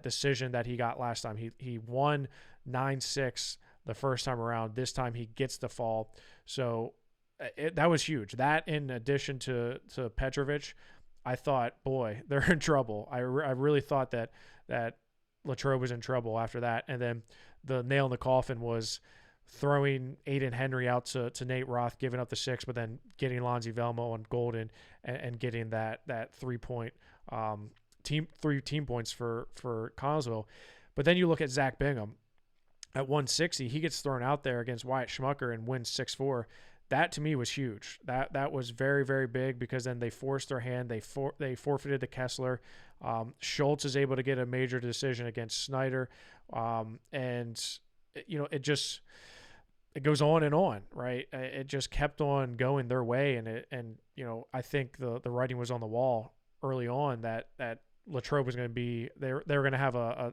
decision that he got last time. He won 9-6 the first time around. This time he gets the fall. So that was huge. That, in addition to Petrovic, I thought, boy, they're in trouble. I really thought that Latrobe was in trouble after that. And then the nail in the coffin was throwing Aiden Henry out to Nate Roth, giving up the 6, but then getting Lonzy Velmo on Golden and getting that 3-point team points for Collinsville. But then you look at Zach Bingham at 160, he gets thrown out there against Wyatt Schmucker and wins 6-4. That to me was huge. That was very, very big, because then they forced their hand. They forfeited to Kessler. Schultz is able to get a major decision against Snyder, and it goes on and on, right? It just kept on going their way, and I think the writing was on the wall early on that Latrobe was going to be they were going to have a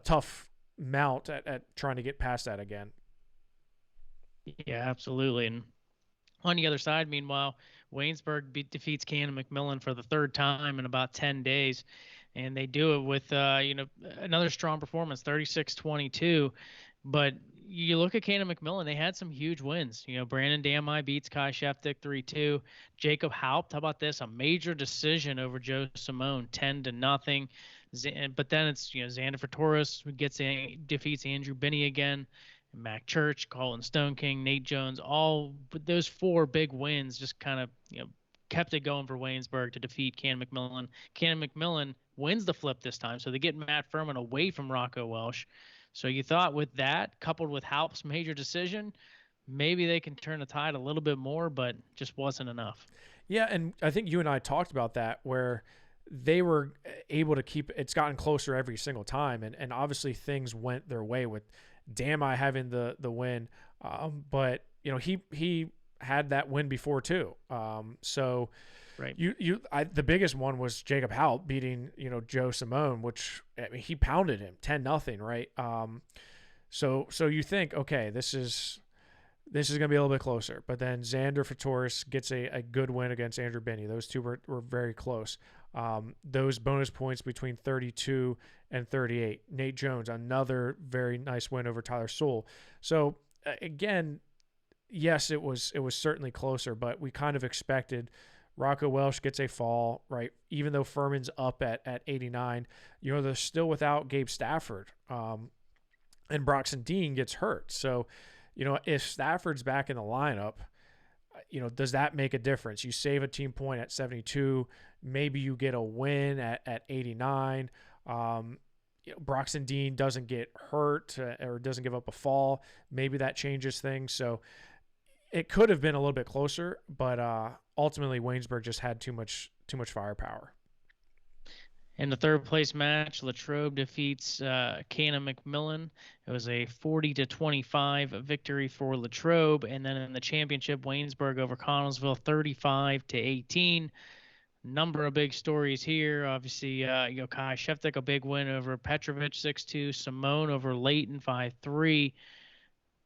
tough mount at trying to get past that again. Yeah, absolutely. And on the other side, meanwhile, Waynesburg defeats Cannon McMillan for the 3rd time in about 10 days. And they do it with, another strong performance, 36-22. But, you look at Cannon McMillan, they had some huge wins. Brandon Damai beats Kai Sheftick 3-2. Jacob Haupt, how about this? A major decision over Joe Simone, 10-0. But then it's, Xander Fatoris defeats Andrew Binney again. Mac Church, Colin Stone King, Nate Jones, all those 4 big wins just kind of, kept it going for Waynesburg to defeat Cannon McMillan. Cannon McMillan wins the flip this time, so they get Matt Furman away from Rocco Welsh. So you thought with that, coupled with Halp's major decision, maybe they can turn the tide a little bit more, but just wasn't enough. Yeah, and I think you and I talked about that, where they were able to keep it's gotten closer every single time, and obviously things went their way with Damai having the win, but he had that win before too. So right. The biggest one was Jacob Haupt beating Joe Simone, which he pounded him 10-0, right? So you think, okay, this is gonna be a little bit closer, but then Xander Fatoris gets a good win against Andrew Binney. Those two were very close. Those bonus points between 32 and 38. Nate Jones, another very nice win over Tyler Sewell. So again, yes, it was certainly closer, but we kind of expected. Rocco Welsh gets a fall, right? Even though Furman's up at 89, they're still without Gabe Stafford, and Broxton Dean gets hurt. So, if Stafford's back in the lineup, does that make a difference? You save a team point at 72, maybe you get a win at 89. Broxton Dean doesn't get hurt or doesn't give up a fall. Maybe that changes things. So it could have been a little bit closer, but ultimately Waynesburg just had too much firepower. In the third place match, Latrobe defeats Cannon McMillan. It was a 40-25 victory for Latrobe. And then in the championship, Waynesburg over Connellsville, 35-18. Number of big stories here. Obviously, Kai Sheftick, a big win over Petrovich, 6-2. Simone over Layton, 5-3.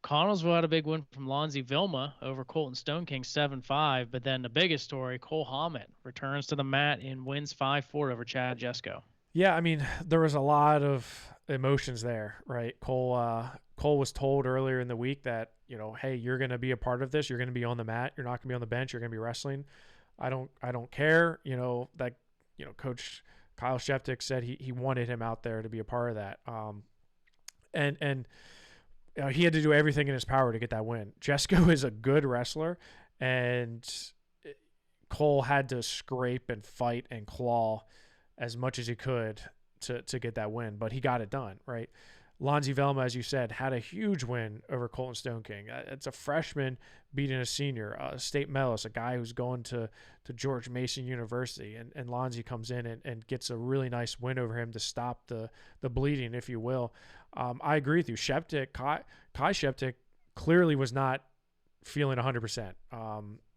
Connellsville had a big win from Lonzie Vilma over Colton Stone King, 7-5. But then the biggest story, Cole Hammett returns to the mat and wins 5-4 over Chad Jesko. Yeah, I mean, there was a lot of emotions there, right? Cole was told earlier in the week that, hey, you're going to be a part of this. You're going to be on the mat. You're not going to be on the bench. You're going to be wrestling. I don't care. Coach Kyle Sheftick said he wanted him out there to be a part of that. And he had to do everything in his power to get that win. Jesko is a good wrestler, and Cole had to scrape and fight and claw as much as he could to get that win, but he got it done, right? Lonzie Velma, as you said, had a huge win over Colton Stone King. It's a freshman beating a senior, a state medalist, a guy who's going to George Mason University, and Lonzie comes in and gets a really nice win over him to stop the bleeding, if you will. I agree with you. Kai Sheftick clearly was not feeling 100%.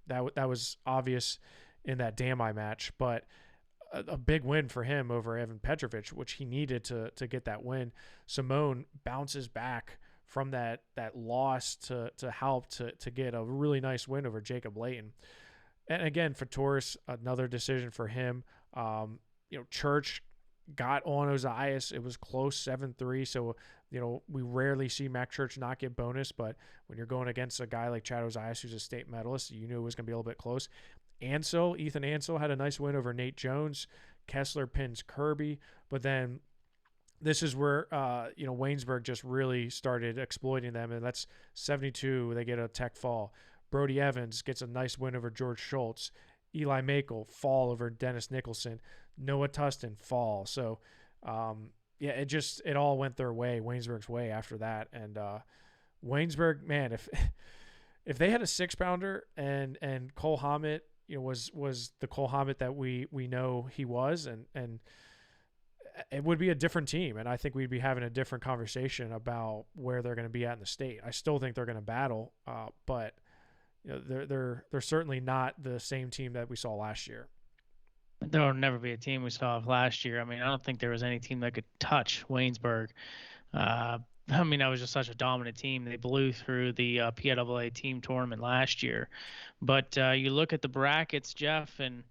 That was obvious in that Damai match, but a big win for him over Evan Petrovich, which he needed to get that win. Simone bounces back from that loss to help to get a really nice win over Jacob Layton. And again, for Torres, another decision for him. Church got on Ozias. It was close, 7-3. So, we rarely see Mac Church not get bonus, but when you're going against a guy like Chad Ozias, who's a state medalist, you knew it was going to be a little bit close. Ethan Ansel had a nice win over Nate Jones. Kessler pins Kirby, but then this is where Waynesburg just really started exploiting them, and that's 72. They get a tech fall. Brody Evans gets a nice win over George Schultz. Eli Makel fall over Dennis Nicholson. Noah Tustin fall. So it all went their way, Waynesburg's way after that. And Waynesburg, man, if they had a 6-pounder and Cole Hammett was the Cole Hammett that we know he was, and it would be a different team, and I think we'd be having a different conversation about where they're going to be at in the state. I still think they're going to battle, but they're certainly not the same team that we saw last year. There'll never be a team we saw last year. I mean, I don't think there was any team that could touch Waynesburg. That was just such a dominant team. They blew through the PIAA team tournament last year. But you look at the brackets, Jeff, and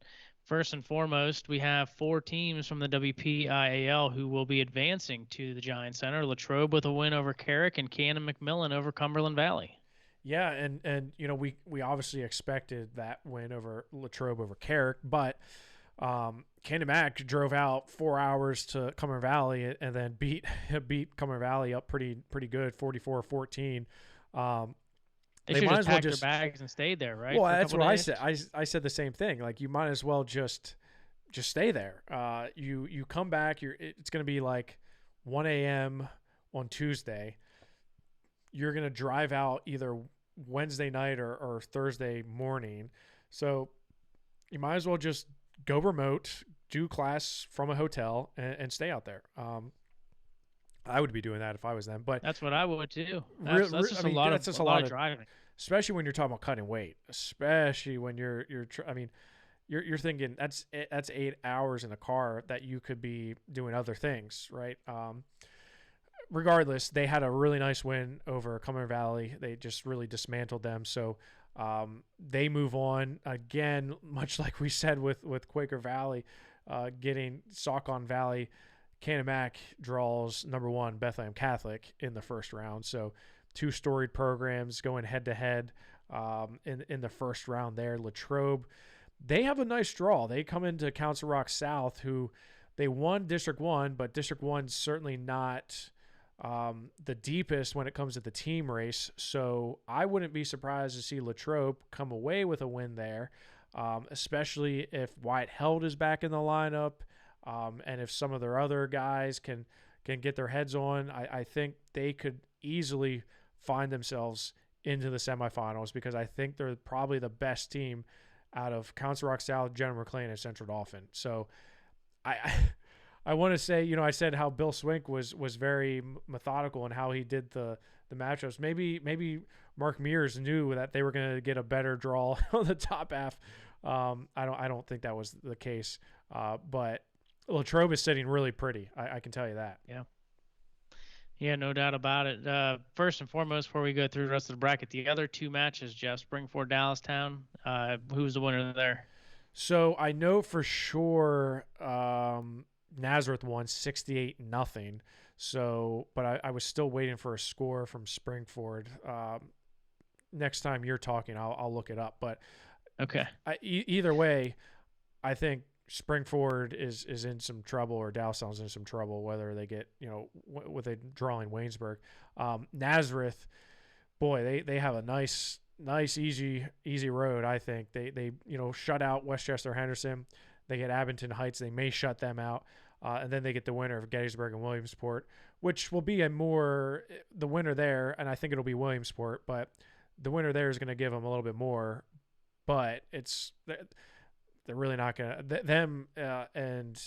First and foremost, we have 4 teams from the WPIAL who will be advancing to the Giant Center. Latrobe with a win over Carrick and Cannon McMillan over Cumberland Valley. Yeah, and we obviously expected that win over Latrobe over Carrick, but Cannon Mac drove out 4 hours to Cumberland Valley and then beat Cumberland Valley up pretty good, 44-14. They should just pack their bags and stayed there, right? Well, that's what days? I said. I said the same thing. Like, you might as well just stay there. You come back. It's going to be like 1 a.m. on Tuesday. You're going to drive out either Wednesday night or Thursday morning. So you might as well just go remote, do class from a hotel, and stay out there. I would be doing that if I was them, but that's what I would too. That's just a lot of driving, especially when you're talking about cutting weight. Especially when you're thinking that's 8 hours in a car that you could be doing other things, right? Regardless, they had a really nice win over Cumberland Valley. They just really dismantled them. So they move on again, much like we said with Quaker Valley, getting Saucon Valley. Cannon Mac draws number 1 Bethlehem Catholic in the first round. So 2 storied programs going head to head in the first round there. Latrobe, they have a nice draw. They come into Council Rock South, who they won District 1, but District 1's certainly not the deepest when it comes to the team race. So I wouldn't be surprised to see Latrobe come away with a win there, especially if Wyatt Held is back in the lineup. And if some of their other guys can get their heads on, I think they could easily find themselves into the semifinals, because I think they're probably the best team out of Council Rock South, General McLean, and Central Dauphin. So I want to say, I said how Bill Swink was very methodical in how he did the matchups. Maybe Mark Mears knew that they were going to get a better draw on the top half. I don't think that was the case, but Latrobe is sitting really pretty. I can tell you that. Yeah, no doubt about it. First and foremost, before we go through the rest of the bracket, the other 2 matches, Jeff, Springford, Dallastown, who's the winner there? So I know for sure Nazareth won 68-0. So, but I was still waiting for a score from Springford. Next time you're talking, I'll look it up. But okay, either way, I think Springford is in some trouble, or Dallastown's in some trouble, whether they get, with a drawing Waynesburg. Nazareth, boy, they have a nice easy road. I think they shut out Westchester Henderson. They get Abington Heights. They may shut them out, and then they get the winner of Gettysburg and Williamsport, which will be the winner there, and I think it'll be Williamsport, but the winner there is going to give them a little bit more, but they're really not going to – them and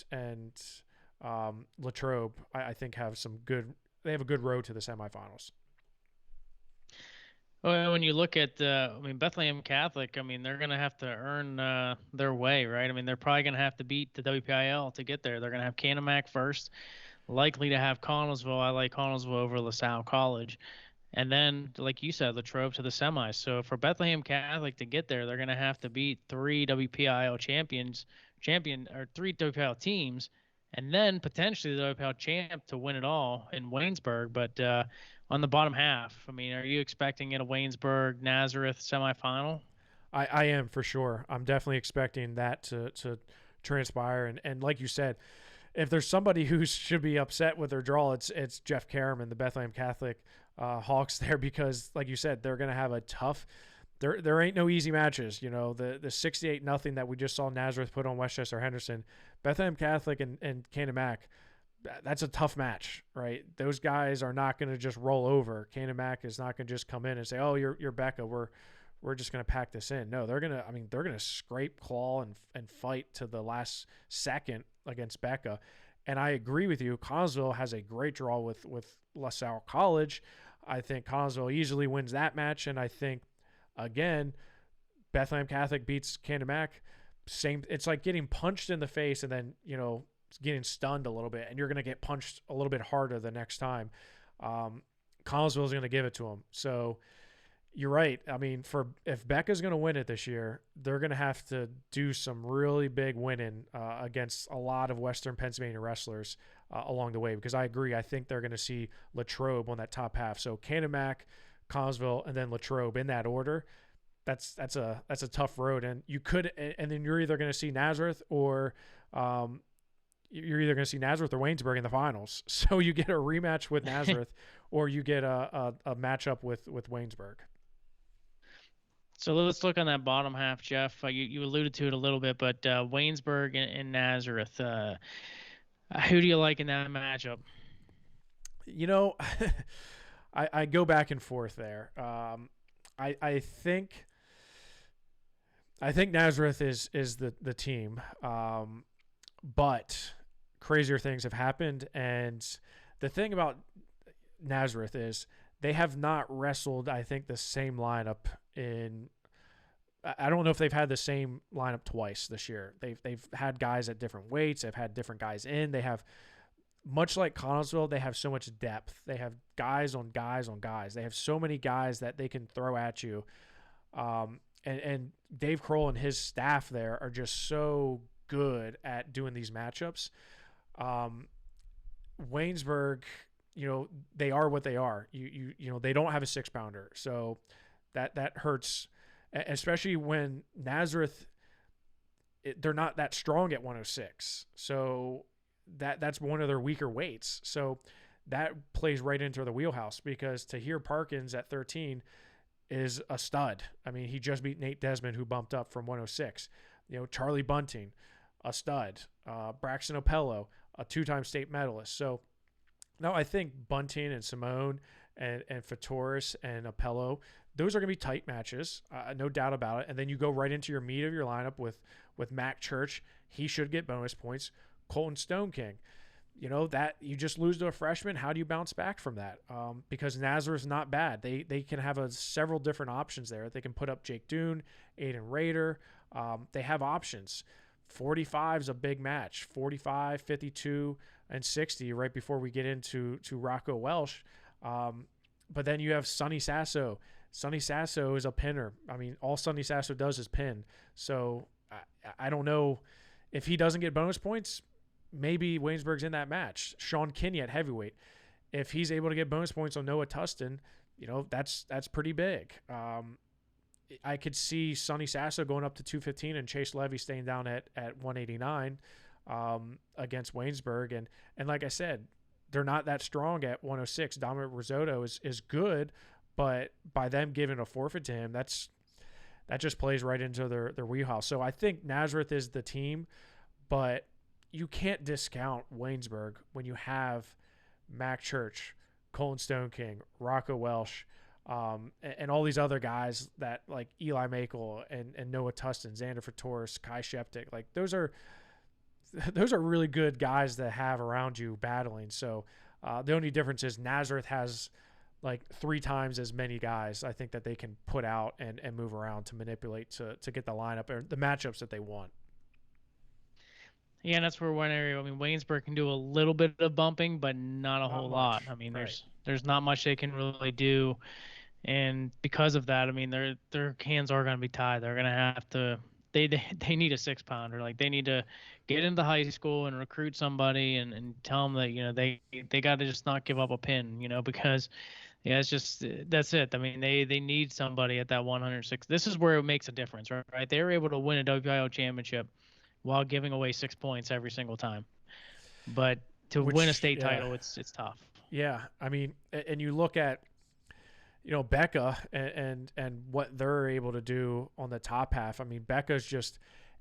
Latrobe, I think, have some good – they have a good road to the semifinals. Well, when you look at Bethlehem Catholic, they're going to have to earn their way, right? They're probably going to have to beat the WPIAL to get there. They're going to have Cannon Mac first, likely to have Connellsville. I like Connellsville over LaSalle College. And then, like you said, Latrobe to the semis. So for Bethlehem Catholic to get there, they're going to have to beat 3 WPIAL or 3 WPIAL teams, and then potentially the WPIAL champ to win it all in Waynesburg. But on the bottom half, are you expecting a Waynesburg Nazareth semifinal? I am, for sure. I'm definitely expecting that to transpire. And like you said, if there's somebody who should be upset with their draw, it's Jeff Karam and the Bethlehem Catholic Hawks there, because, like you said, they're going to have a tough. There ain't no easy matches. The 68-0 that we just saw Nazareth put on Westchester Henderson, Bethlehem Catholic and Cannon Mac, that's a tough match, right? Those guys are not going to just roll over. Cannon Mac is not going to just come in and say, "Oh, you're Becca. We're just going to pack this in." No, they're gonna scrape, claw, and fight to the last second against Becca. And I agree with you. Connellsville has a great draw with LaSalle College. I think Connellsville easily wins that match, and I think, again, Bethlehem Catholic beats Cannon Mac. It's like getting punched in the face and then getting stunned a little bit, and you're going to get punched a little bit harder the next time. Connellsville is going to give it to them. So You're right. I mean, if Becca's going to win it this year, they're going to have to do some really big winning against a lot of Western Pennsylvania wrestlers along the way. Because I agree, I think they're going to see Latrobe on that top half. So Canamac, Cosville, and then Latrobe in that order. That's a tough road, and then you're either going to see Nazareth or Waynesburg in the finals. So you get a rematch with Nazareth, or you get a matchup with Waynesburg. So let's look on that bottom half, Jeff. You alluded to it a little bit, but Waynesburg and Nazareth. Who do you like in that matchup? You know, I go back and forth there. I think Nazareth is the team, but crazier things have happened. And the thing about Nazareth is they have not wrestled, I think, the same lineup in. I don't know if they've had the same lineup twice this year. They've had guys at different weights. They've had different guys in. They have, much like Connellsville, they have so much depth. They have guys on guys on guys. They have so many guys that they can throw at you. And Dave Kroll and his staff there are just so good at doing these matchups. Waynesburg, they are what they are. They don't have a 6-pounder, so that hurts, especially when Nazareth, they're not that strong at 106. So that's one of their weaker weights. So that plays right into the wheelhouse, because Tahir Parkins at 13 is a stud. I mean, he just beat Nate Desmond, who bumped up from 106. Charlie Bunting, a stud. Braxton Opello, a 2-time state medalist. So now I think Bunting and Simone and Fatoris and Opello, those are going to be tight matches, no doubt about it. And then you go right into your meat of your lineup with Mac Church. He should get bonus points. Colton Stone King. That you just lose to a freshman. How do you bounce back from that? Because Nazareth's not bad. They can have several different options there. They can put up Jake Dune, Aiden Rader. They have options. 45 is a big match. 45, 52, and 60 right before we get into Rocco Welsh. But then you have Sonny Sasso. Sonny Sasso is a pinner. I mean, all Sonny Sasso does is pin. So I don't know if he doesn't get bonus points. Maybe Waynesburg's in that match. Sean Kinney at heavyweight, if he's able to get bonus points on Noah Tustin, that's pretty big. I could see Sonny Sasso going up to 215 and Chase Levy staying down at 189 against Waynesburg. And like I said, they're not that strong at 106. Dominic Risotto is good, but by them giving a forfeit to him, that just plays right into their wheelhouse. So I think Nazareth is the team, but you can't discount Waynesburg when you have Mac Church, Colin Stone King, Rocco Welsh, and all these other guys that like Eli Makel and Noah Tustin, Xander Fatoris, Kai Sheptick. Like those are really good guys to have around you battling. So the only difference is Nazareth has like 3 times as many guys, I think, that they can put out and move around to manipulate to get the lineup or the matchups that they want. Yeah, and that's where one area. I mean, Waynesburg can do a little bit of bumping, but not a whole lot. I mean, there's not much they can really do, and because of that, I mean, their hands are going to be tied. They're going to have to. They need a 6-pounder. Like they need to get into high school and recruit somebody and tell them that they got to just not give up a pin. Because it's just that's it. I mean, they need somebody at that 106. This is where it makes a difference, right? They were able to win a WPIAL championship while giving away 6 points every single time. But to win a state title, it's tough. Yeah, I mean, and you look at, Becca and what they're able to do on the top half. I mean, Becca's just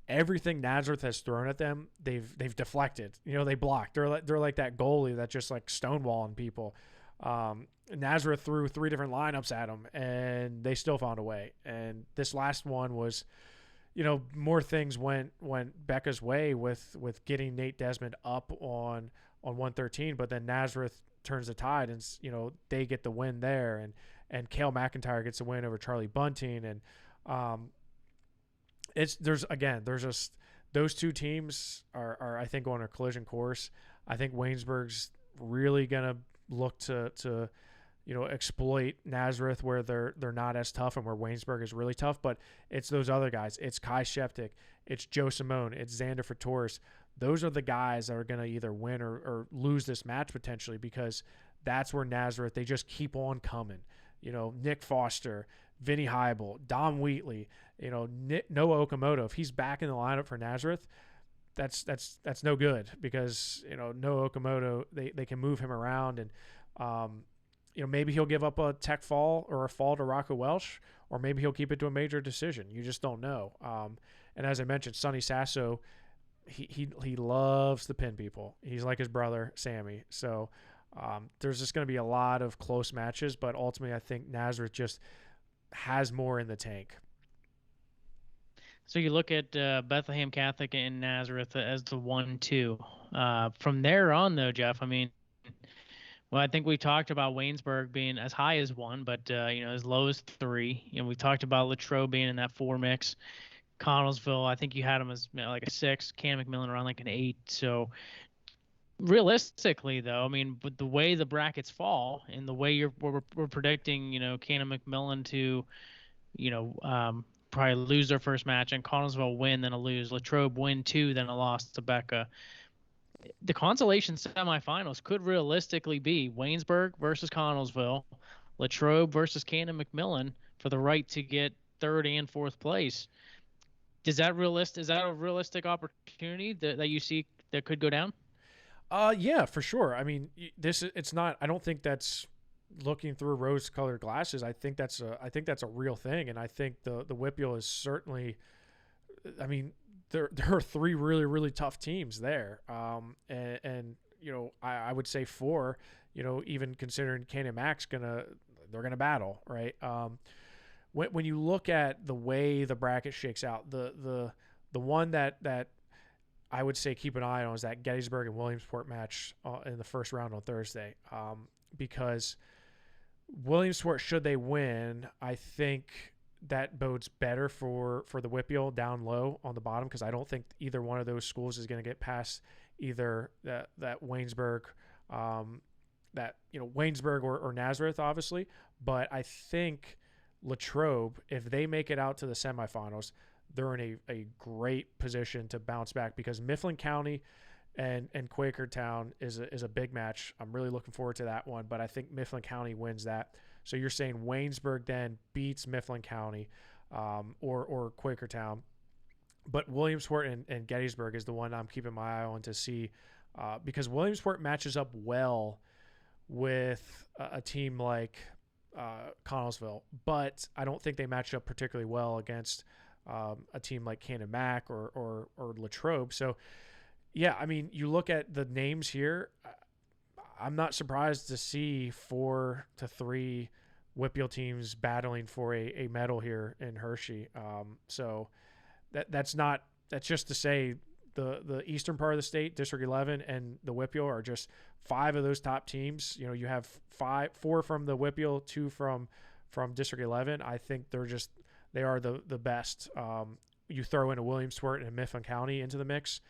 everything Nazareth has thrown at them, they've deflected. They blocked. They're like that goalie that just like stonewalling people. Nazareth threw 3 different lineups at them, and they still found a way. And this last one was, more things went Becca's way with getting Nate Desmond up on 113, but then Nazareth turns the tide, and they get the win there, and Cale McIntyre gets the win over Charlie Bunting, and there's just those 2 teams are I think on a collision course. I think Waynesburg's really gonna look to exploit Nazareth where they're not as tough and where Waynesburg is really tough, but it's those other guys. It's Kai Sheptick, it's Joe Simone, it's Xander Fatoris. Those are the guys that are going to either win or lose this match potentially, because that's where Nazareth, they just keep on coming. Nick Foster, Vinny Heibel, Dom Wheatley, Noah Okamoto. If he's back in the lineup for Nazareth, that's no good, because Noah Okamoto, they can move him around, and maybe he'll give up a tech fall or a fall to Rocco Welsh, or maybe he'll keep it to a major decision. You just don't know. And as I mentioned, Sonny Sasso, he loves to pin people. He's like his brother Sammy. So there's just going to be a lot of close matches, but ultimately I think Nazareth just has more in the tank. So you look at Bethlehem Catholic and Nazareth as the 1-2. From there on, though, Jeff, I mean, well, I think we talked about Waynesburg being as high as 1, but as low as 3. We talked about Latrobe being in that 4 mix. Connellsville, I think you had them as like a 6. Can McMillan around like an 8. So realistically, though, I mean, with the way the brackets fall and the way we're predicting, Can McMillan to, probably lose their first match, and Connellsville win, then a lose. Latrobe win 2, then a loss to Becca. The consolation semifinals could realistically be Waynesburg versus Connellsville, Latrobe versus Cannon McMillan for the right to get 3rd and 4th place. Is that a realistic opportunity that you see that could go down? Yeah, for sure. I mean, it's not. I don't think that's looking through rose-colored glasses. I think that's a real thing, and I think the WPIAL is certainly. I mean, there are 3 really, really tough teams there, and I would say 4. Even considering Canyon Mac's they're gonna battle, right? When you look at the way the bracket shakes out, the one that I would say keep an eye on is that Gettysburg and Williamsport match in the first round on Thursday, because Williamsport, should they win, I think that bodes better for the WPIAL down low on the bottom, because I don't think either one of those schools is going to get past either that Waynesburg, Waynesburg or Nazareth, obviously. But I think Latrobe, if they make it out to the semifinals, they're in a great position to bounce back, because Mifflin County and Quakertown is a big match. I'm really looking forward to that one, but I think Mifflin County wins that. So you're saying Waynesburg then beats Mifflin County or Quakertown, but Williamsport and Gettysburg is the one I'm keeping my eye on to see, because Williamsport matches up well with a team like Connellsville, but I don't think they match up particularly well against a team like Cannon Mac or Latrobe. So, yeah, I mean, you look at the names here, I'm not surprised to see 4 to 3 WPIAL teams battling for a medal here in Hershey. So that's just to say the eastern part of the state, District 11 and the WPIAL are just 5 of those top teams. You have 4 from the WPIAL, 2 from District 11. I think they are the best. You throw in a Williamsport and Mifflin County into the mix,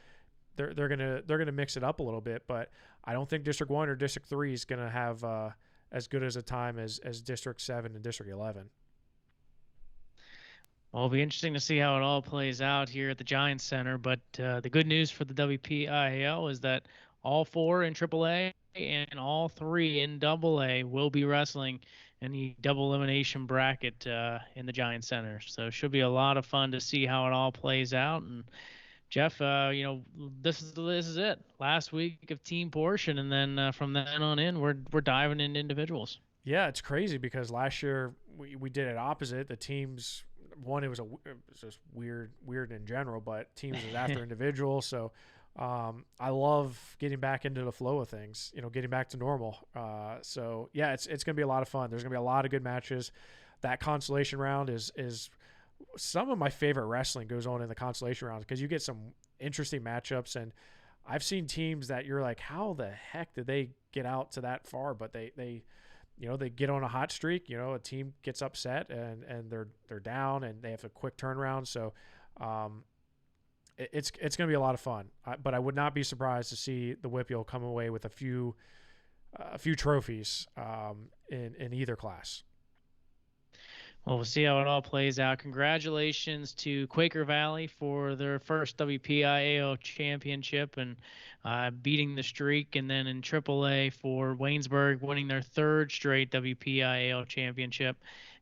they're gonna mix it up a little bit, but I don't think District 1 or District 3 is gonna have as good as a time as District 7 and District 11. Well, it'll be interesting to see how it all plays out here at the Giants Center. But the good news for the WPIAL is that all 4 in AAA and all 3 in AA will be wrestling in the double elimination bracket in the Giants Center. So it should be a lot of fun to see how it all plays out. And Jeff, this is it. Last week of team portion, and then from then on in, we're diving into individuals. Yeah, it's crazy because last year we did it opposite. The teams, it was just weird in general, but teams was after individuals. So I love getting back into the flow of things, getting back to normal. So yeah, it's going to be a lot of fun. There's going to be a lot of good matches. That consolation round is some of my favorite wrestling goes on in the consolation rounds, because you get some interesting matchups, and I've seen teams that you're like, how the heck did they get out to that far? But they get on a hot streak, a team gets upset and they're down and they have a quick turnaround. So it's going to be a lot of fun, but I would not be surprised to see the WPIAL come away with a few trophies in either class. Well, we'll see how it all plays out. Congratulations to Quaker Valley for their first WPIAL championship and beating the streak. And then in AAA for Waynesburg winning their third straight WPIAL championship.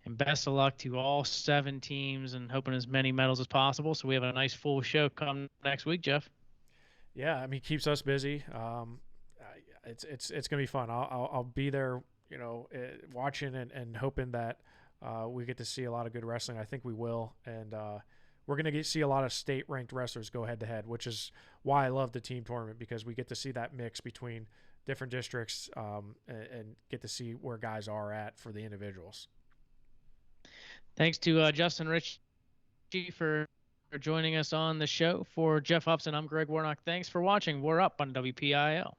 And best of luck to all 7 teams and hoping as many medals as possible. So we have a nice full show come next week, Jeff. Yeah, I mean, keeps us busy. It's gonna be fun. I'll be there, watching and hoping that we get to see a lot of good wrestling. I think we will, and we're gonna see a lot of state-ranked wrestlers go head-to-head, which is why I love the team tournament, because we get to see that mix between different districts and get to see where guys are at for the individuals. Thanks to Justin Richey for joining us on the show. For Jeff Upson, I'm Greg Warnock. Thanks for watching. We're up on WPIAL.